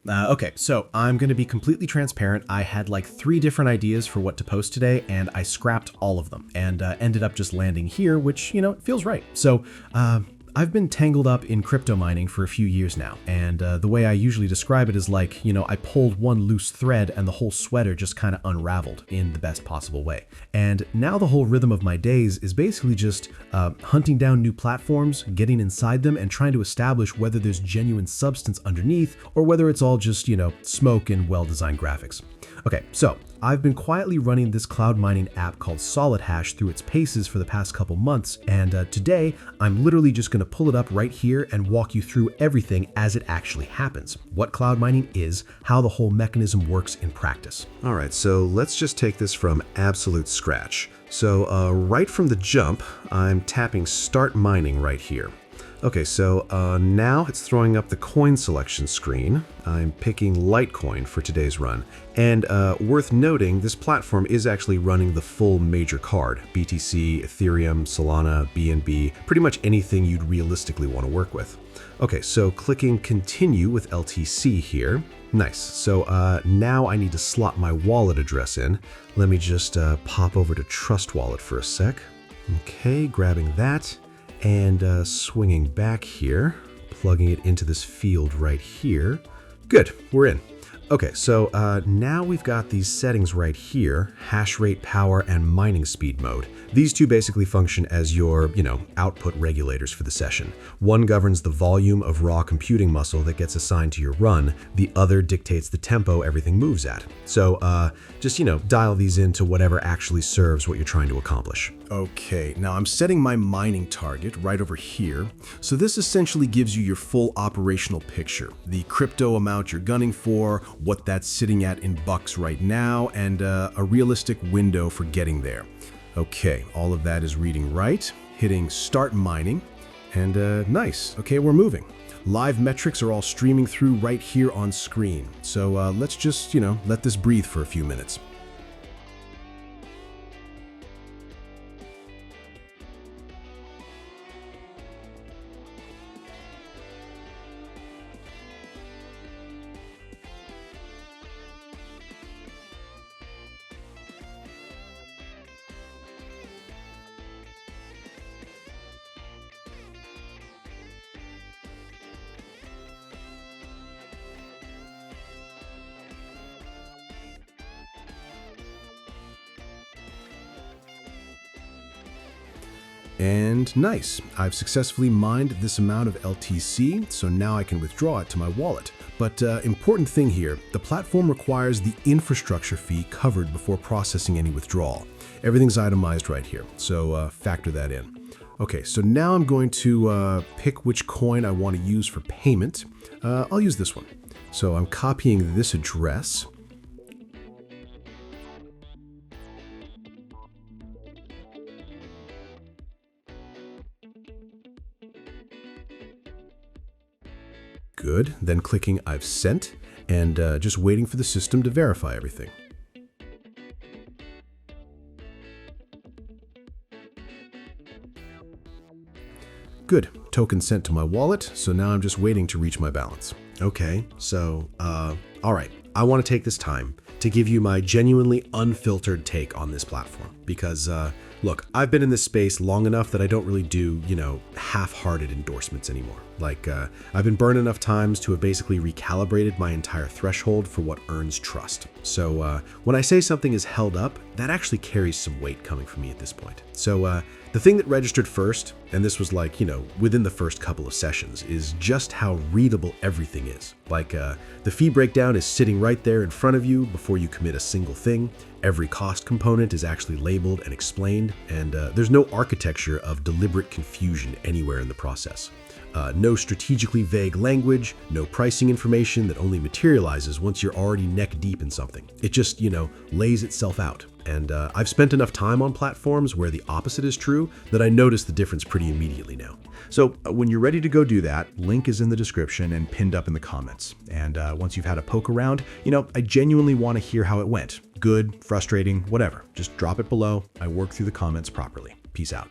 Okay, so I'm going to be completely transparent. I had like 3 different ideas for what to post today, and I scrapped all of them and ended up just landing here, which, it feels right. So I've been tangled up in crypto mining for a few years now, and the way I usually describe it is like, I pulled one loose thread and the whole sweater just kind of unraveled in the best possible way. And now the whole rhythm of my days is basically just hunting down new platforms, getting inside them, and trying to establish whether there's genuine substance underneath or whether it's all just, smoke and well-designed graphics. Okay, so I've been quietly running this cloud mining app called Solid Hash through its paces for the past couple months, and today I'm literally just going to pull it up right here and walk you through everything as it actually happens, what cloud mining is, how the whole mechanism works in practice. All right, so let's just take this from absolute scratch. So right from the jump, I'm tapping Start Mining right here. Okay, so now it's throwing up the coin selection screen. I'm picking Litecoin for today's run. And worth noting, this platform is actually running the full major card: BTC, Ethereum, Solana, BNB, pretty much anything you'd realistically want to work with. Okay, so clicking Continue with LTC here. Nice. So now I need to slot my wallet address in. Let me just pop over to Trust Wallet for a sec. Okay, grabbing that. And swinging back here, plugging it into this field right here. Good, we're in. Okay, so now we've got these settings right here: hash rate, power, and mining speed mode. These two basically function as your, output regulators for the session. One governs the volume of raw computing muscle that gets assigned to your run. The other dictates the tempo everything moves at. So just, dial these into whatever actually serves what you're trying to accomplish. Okay, now I'm setting my mining target right over here. So this essentially gives you your full operational picture: the crypto amount you're gunning for, what that's sitting at in bucks right now, and a realistic window for getting there. Okay, all of that is reading right. Hitting Start Mining, and nice. Okay, we're moving. Live metrics are all streaming through right here on screen. So let's just, let this breathe for a few minutes. And nice, I've successfully mined this amount of LTC, so now I can withdraw it to my wallet. But important thing here, the platform requires the infrastructure fee covered before processing any withdrawal. Everything's itemized right here, so factor that in. Okay, so now I'm going to pick which coin I want to use for payment. I'll use this one. So I'm copying this address. Good, then clicking I've sent, and just waiting for the system to verify everything. Good, token sent to my wallet, so now I'm just waiting to reach my balance. Okay, so, all right, I want to take this time to give you my genuinely unfiltered take on this platform, because look, I've been in this space long enough that I don't really do, half-hearted endorsements anymore. Like, I've been burned enough times to have basically recalibrated my entire threshold for what earns trust. So when I say something is held up, that actually carries some weight coming from me at this point. So the thing that registered first, and this was like, within the first couple of sessions, is just how readable everything is. Like, the fee breakdown is sitting right there in front of you before you commit a single thing. Every cost component is actually labeled and explained, and there's no architecture of deliberate confusion anywhere in the process. No strategically vague language, no pricing information that only materializes once you're already neck deep in something. It just, lays itself out. And I've spent enough time on platforms where the opposite is true that I notice the difference pretty immediately now. So when you're ready to go do that, link is in the description and pinned up in the comments. And once you've had a poke around, I genuinely want to hear how it went. Good, frustrating, whatever. Just drop it below. I work through the comments properly. Peace out.